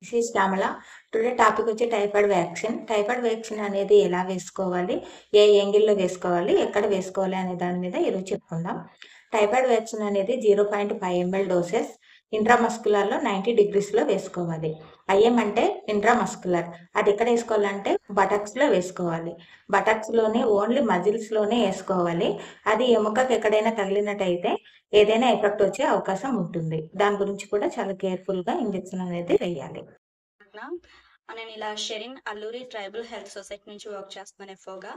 This is Shyamala. Today topic వచ్చి typhoid vaccine. Typhoid vaccine అనేది ఎలా వేసుకోవాలి, ఏ యాంగిల్‌లో వేసుకోవాలి, ఎక్కడ వేసుకోవాలి అనే దాని మీద ఈరోజు చెప్పుకుందాం. టైఫాయిడ్ వ్యాక్సిన్ అనేది 0.5 ml డోసెస్ ఇంట్రామస్కులర్‌లో 90 డిగ్రీస్‌లో వేసుకోవాలి. ఐఎం అంటే ఇంట్రామస్కులర్. అది ఎక్కడ వేసుకోవాలంటే బటక్స్‌లో వేసుకోవాలి. బటక్స్‌లోనే ఓన్లీ మజిల్స్‌లోనే వేసుకోవాలి. అది ఎముకకి ఎక్కడైనా తగిలినట్టయితే ఏదైనా ఎఫెక్ట్ వచ్చే అవకాశం ఉంటుంది. దాని గురించి కూడా చాలా కేర్‌ఫుల్‌గా ఇంజెక్షన్ అనేది వేయాలి. నేను ఇలా Sherin Alluri tribal health society నుంచి వర్క్ చేస్తున్నాను ఎఫ్ఓగా.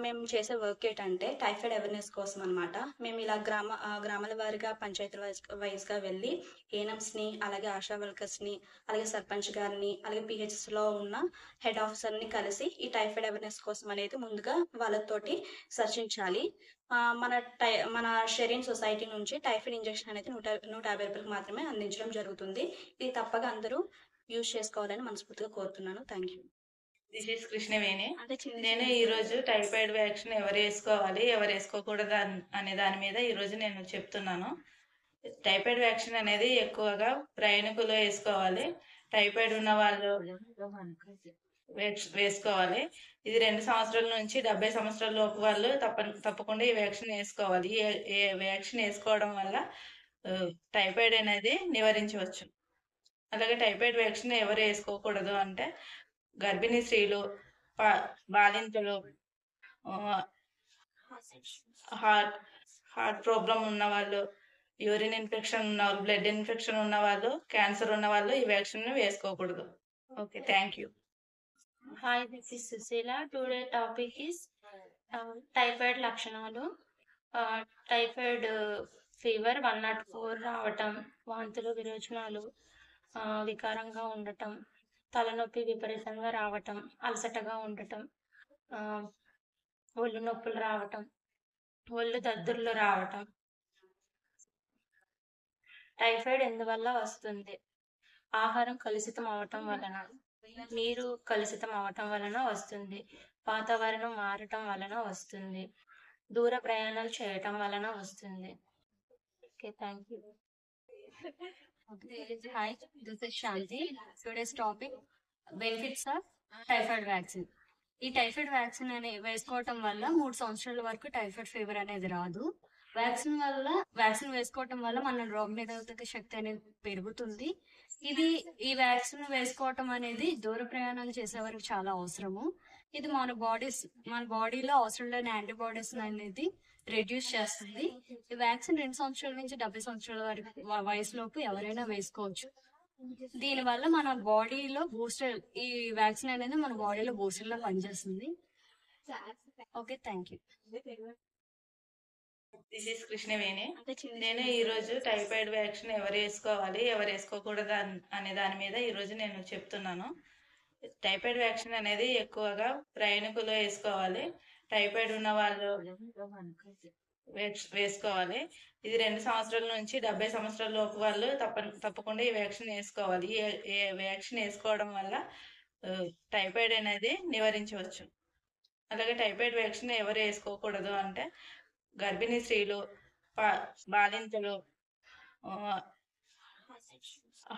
మేము చేసే వర్క్ ఏంటంటే టైఫాయిడ్ అవేర్నెస్ కోసం అనమాట. మేము ఇలా గ్రామాల వారీగా పంచాయతీ వైజ్గా వెళ్ళి ఏఎన్ఎంస్ని, అలాగే ఆశా వర్కర్స్ని, అలాగే సర్పంచ్ గారిని, అలాగే పిహెచ్ఎస్లో ఉన్న హెడ్ ఆఫీసర్ని కలిసి ఈ టైఫాయిడ్ అవేర్నెస్ కోసం అనేది ముందుగా వాళ్ళతోటి చర్చించాలి. మన షెరిన్ సొసైటీ నుంచి టైఫాయిడ్ ఇంజెక్షన్ అనేది 150 రూపాయలకు మాత్రమే అందించడం జరుగుతుంది. ఇది తప్పక అందరూ యూజ్ చేసుకోవాలని మనస్ఫూర్తిగా కోరుతున్నాను. Thank you. This is Krishnaveni. అంటే నేను ఈరోజు టైఫాయిడ్ వ్యాక్సిన్ ఎవరు వేసుకోవాలి, ఎవరు వేసుకోకూడదు అనే దాని మీద ఈరోజు నేను చెప్తున్నాను. టైఫాయిడ్ వ్యాక్సిన్ అనేది ఎక్కువగా ప్రయాణికులు వేసుకోవాలి. టైఫాయిడ్ ఉన్న వాళ్ళు వేసుకోవాలి. ఇది 2 సంవత్సరాల నుంచి 70 సంవత్సరాల లోపు వాళ్ళు తప్పకుండా ఈ వ్యాక్సిన్ వేసుకోవాలి. ఈ వ్యాక్సిన్ వేసుకోవడం వల్ల టైఫాయిడ్ అనేది నివారించవచ్చు. అలాగే టైఫాయిడ్ వ్యాక్సిన్ ఎవరు వేసుకోకూడదు అంటే గర్భిణీ స్త్రీలు, బాలింతలు, హార్ట్ ప్రాబ్లం ఉన్న వాళ్ళు, యూరిన్ ఇన్ఫెక్షన్ ఉన్న వాళ్ళు, బ్లడ్ ఇన్ఫెక్షన్ ఉన్న వాళ్ళు, క్యాన్సర్ ఉన్న వాళ్ళు ఈ వ్యాక్సిన్ వేసుకోకూడదు. Okay, thank you. Hi, this is Susila. Today topic is typhoid లక్షణాలు. టైఫాయిడ్ ఫీవర్ 104 రావటం, వాంతులు విరోచనాలు, వికారంగా ఉండటం, తలనొప్పి విపరీతంగా రావటం, అలసటగా ఉండటం, ఒళ్ళు నొప్పులు రావటం, ఒళ్ళు దద్దుర్లు రావటం. టైఫాయిడ్ ఎందువల్ల వస్తుంది? ఆహారం కలుషితం అవటం వలన, నీరు కలుషితం అవటం వలన వస్తుంది, వాతావరణం మారటం వలన వస్తుంది, దూర ప్రయాణాలు చేయటం వలన వస్తుంది. Okay, thank you. Hi, this is Shanti. Today's topic, benefits of typhoid vaccine. ఈ టైఫాయిడ్ వ్యాక్సిన్ వేసుకోవటం వల్ల 3 సంవత్సరాల వరకు టైఫాయిడ్ ఫీవర్ అనేది రాదు. వ్యాక్సిన్ వేసుకోవటం వల్ల మన రోగనిరోధక శక్తి అనేది పెరుగుతుంది. ఈ వ్యాక్సిన్ వేసుకోవటం అనేది దూర ప్రయాణాలు చేసే వరకు చాలా అవసరము. ఇది మన బాడీలో అవసరం లేని యాంటీబాడీస్ అనేది రెడ్యూస్ చేస్తుంది. ఈ వ్యాక్సిన్ 2 సంవత్సరాల నుంచి 70 సంవత్సరాల వరకు వయసులోపు ఎవరైనా వేసుకోవచ్చు. దీనివల్ల మన బాడీలో ఈ వ్యాక్సిన్ అనేది మన బాడీలో బూస్టర్ లా పనిచేస్తుంది. Okay, thank you. This is Krishnaveni. నేను ఈరోజు టైఫాయిడ్ వ్యాక్సిన్ ఎవరు వేసుకోవాలి, ఎవరు వేసుకోకూడదు అనే దాని మీద ఈరోజు నేను చెప్తున్నాను. టైఫాయిడ్ వ్యాక్సిన్ అనేది ఎక్కువగా ప్రయాణికులు వేసుకోవాలి. టైఫాయిడ్ ఉన్న వాళ్ళు వేసుకోవాలి. ఇది 2 సంవత్సరాల నుంచి 70 సంవత్సరాల లోపు వాళ్ళు తప్పకుండా ఈ వ్యాక్సిన్ వేసుకోవాలి. ఈ వ్యాక్సిన్ వేసుకోవడం వల్ల టైఫాయిడ్ అనేది నివారించవచ్చు. అలాగే టైఫాయిడ్ వ్యాక్సిన్ ఎవరు వేసుకోకూడదు అంటే గర్భిణీ స్త్రీలు, బాలింతలు,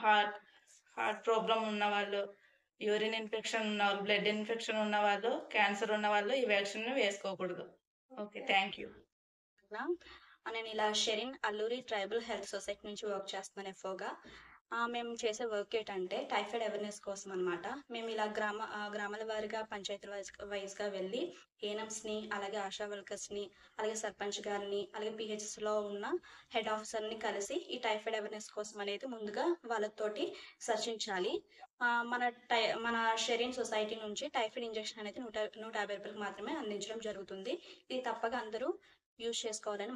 హార్ట్ ప్రాబ్లం ఉన్న వాళ్ళు, యూరిన్ ఇన్ఫెక్షన్ ఉన్న వాళ్ళు, బ్లడ్ ఇన్ఫెక్షన్ ఉన్న వాళ్ళు, క్యాన్సర్ ఉన్న వాళ్ళు ఈ వ్యాక్సిన్ వేసుకోకూడదు. Okay, thank you. నేను ఇలా Sherin Alluri tribal health society నుంచి వర్క్ చేస్తున్నాను ఎఫ్ఓగా. మేము చేసే వర్క్ ఏంటంటే టైఫాయిడ్ అవేర్నెస్ కోసం అనమాట. మేము ఇలా గ్రామాల వారీగా పంచాయతీ వైజ్గా వెళ్ళి ఏఎన్ఎంస్ని, అలాగే ఆశా వర్కర్స్ని, అలాగే సర్పంచ్ గారిని, అలాగే పిహెచ్ఎస్లో ఉన్న హెడ్ ఆఫీసర్ని కలిసి ఈ టైఫాయిడ్ అవేర్నెస్ కోసం అనేది ముందుగా వాళ్ళతోటి చర్చించాలి. మన షెరిన్ సొసైటీ నుంచి టైఫాయిడ్ ఇంజెక్షన్ అనేది 150 రూపాయలకు మాత్రమే అందించడం జరుగుతుంది. ఇది తప్పక అందరూ యూజ్ చేసుకోవాలని